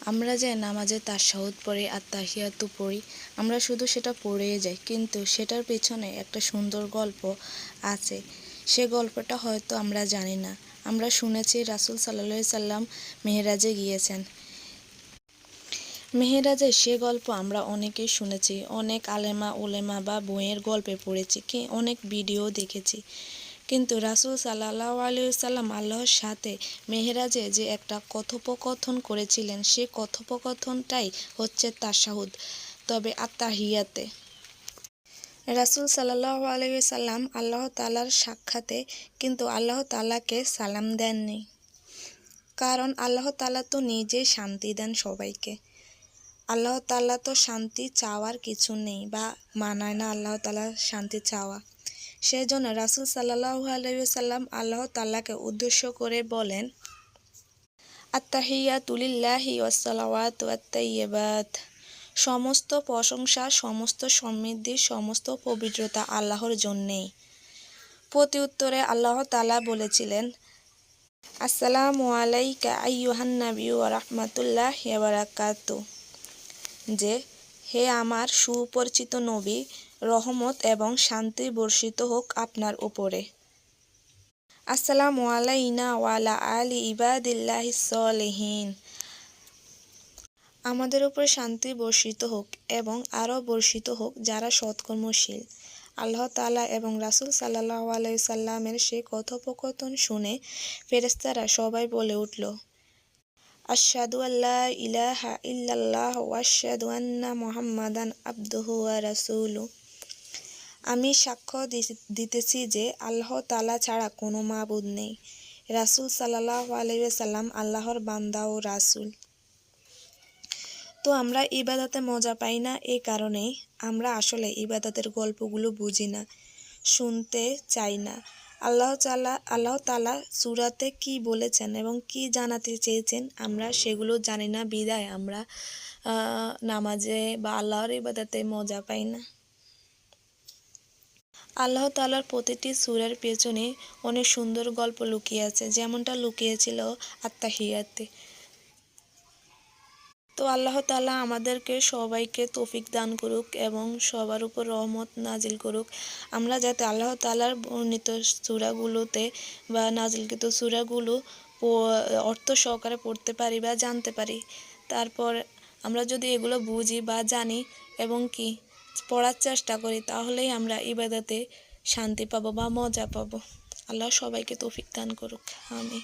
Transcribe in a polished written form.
আমরা যে নামাজে তাশাহুদ পড়ি আর তাহিয়াতু পড়ি, আমরা শুধু সেটা পড়েই যাই, কিন্তু সেটার পেছনে একটা সুন্দর গল্প আছে। সে গল্পটা হয়তো আমরা জানি না। আমরা শুনেছি রাসূল সাল্লাল্লাহু আলাইহি সাল্লাম মেহেরাজে গিয়েছেন। মেহেরাজের সে গল্প আমরা অনেকেই শুনেছি, অনেক আলেমা ওলেমা বা বইয়ের গল্পে পড়েছি, অনেক ভিডিও দেখেছি। কিন্তু রাসূল সাল্লাল্লাহু আলাইহি সাল্লাম আল্লাহর সাথে মেহেরাজে যে একটা কথোপকথন করেছিলেন, সে কথোপকথনটাই হচ্ছে তাশাহুদ, তবে আত্তাহিয়াতে। রাসূল সাল্লাল্লাহু আলাইহি সাল্লাম আল্লাহ তাআলার সাক্ষাতে কিন্তু আল্লাহ তাআলাকে সালাম দেননি, কারণ আল্লাহ তাআলা তো নিজেই শান্তি দেন সবাইকে। আল্লাহ তাআলা তো শান্তি চাওয়ার কিছু নেই বা মানায় না আল্লাহ তাআলার শান্তি চাওয়া। সেজন্য রাসূল সাল্লাল্লাহু আলাইহি সাল্লাম আল্লাহ তাআলাকে উদ্দেশ্য করে বলেন, আত্তাহিয়াতু লিল্লাহি ওয়াসসালাওয়াতু আত-তাইয়্যিবাত। সমস্ত প্রশংসা, সমস্ত সমৃদ্ধি, সমস্ত পবিত্রতা আল্লাহর জন্যেই। প্রতি উত্তরে আল্লাহ তাআলা বলেছিলেন, আসসালামু আলাইকা আইয়ুহান নাবিয়্যু ওয়া রাহমাতুল্লাহি ওয়া বারাকাতুহু, যে হে আমার সুপরিচিত নবী, রহমত এবং শান্তি বর্ষিত হোক আপনার উপরে। আসসালামু আলাইনা ওয়া আলা আলি ইবাদিল্লাহিস সলিহিন। আমাদের উপর শান্তি বর্ষিত হোক এবং আরও বর্ষিত হোক যারা সৎকর্মশীল। আল্লাহ তাআলা এবং রাসূল সাল্লাল্লাহু আলাইহি সাল্লামের সে কথোপকথন শুনে ফেরেশতারা সবাই বলে উঠল, আশহাদু আল্লা ইলাহা ইল্লাল্লাহ ওয়া আশহাদু আন্না মুহাম্মাদান আবদুহু ওয়া রাসূলুহু। আমি সাক্ষ্য দিতেছি যে আল্লাহ তাআলা ছাড়া কোনো মাবুদ নেই। রাসূল সাল্লাল্লাহু আলাইহি সাল্লাম আল্লাহর বান্দা ও রাসূল। তো আমরা ইবাদতে মজা পাই না, এই কারণেই আমরা আসলে ইবাদতের গল্পগুলো বুঝি না, শুনতে চাই না। আল্লাহ তাআলা সূরাতে কি বলেছেন এবং কি জানাতে চেয়েছেন আমরা সেগুলো জানি না, বিধায় আমরা নামাজে বা আল্লাহর ইবাদতে মজা পাই না। আল্লাহ তাআলার প্রতিটি সূরার পেছনে অনেক সুন্দর গল্প লুকিয়ে আছে, যেমনটা লুকিয়েছিল আত্তাহিয়াতে। তো আল্লাহ তাআলা আমাদেরকে সবাইকে তৌফিক দান করুক এবং সবার উপর রহমত নাজিল করুক। আমরা যাতে আল্লাহ তাআলার বর্ণিত সূরাগুলোতে বা নাজিলকৃত সূরাগুলো অর্থ সহকারে পড়তে পারি বা জানতে পারি। তারপর আমরা যদি এগুলো বুঝি বা জানি এবং পড়ার চেষ্টা করি, তাহলেই আমরা ইবাদতে শান্তি পাবো বা মজা পাবো। আল্লাহ সবাইকে তৌফিক দান করুক। আমিন।